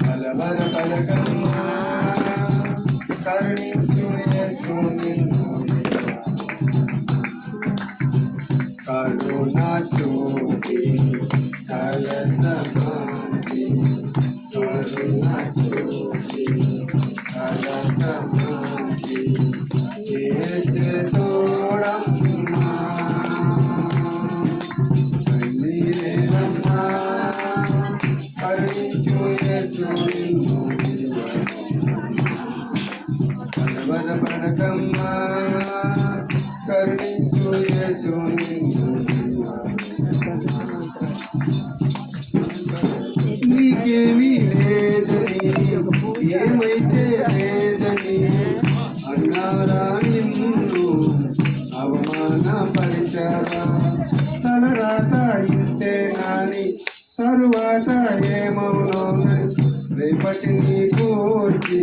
బలవర బలగమ్మా కరుణించు యేసు నిన్ను కరుణ చూపి కలసమాంతి కరుణ చూపి కలసమాంతి యేసు తోడమ్మా కన్నీరేనమ్మా కరుణించు యేసు నిన్ను బలవర బలగమ్మా కరుణించు యేసు నిన్ను నీకేమీ లేదని ఏమైతే లేదని అన్నారా నిన్ను అవమానపరిచారా తలరాత ఇంతే నాని తరువాత ఏమవునోనని రేపటిని కోర్చి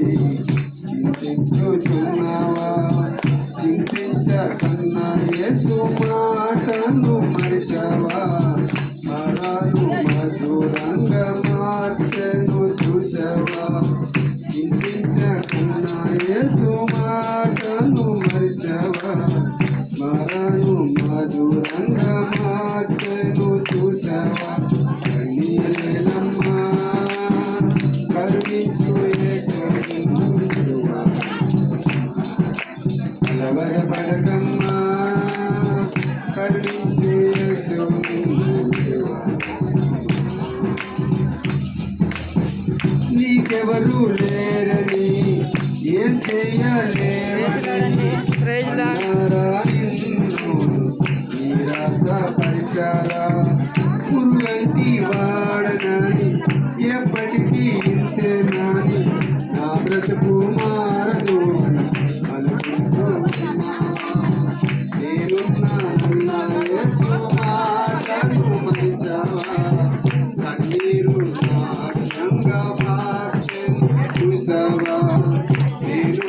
చింతించుచున్నావా చింతించకన్నా యేసు మాటను మరిచావా మరాను మధురంగా మార్చెను చూసావా చింతించకన్నా యేసు మాటను మరిచావా మరాను మధురంగా మార్చెను చూసావా కన్నీరేనమ్మా కరుణించు యేసు బలవర బలగమ్మా కరుణించు యేసు నీకెవరు లేరని ఏం చేయలేరని అన్నారా నిన్ను నిరాశపరిచారా పురుగంటి వాడనని ఎప్పటికీ ఇంతే నాని నా బ్రతుకు మారదు నేనున్నా యేసు మాటను మరిచావా కన్నీరు సాక్షంగా మార్చెను చూసావా నేనున్నా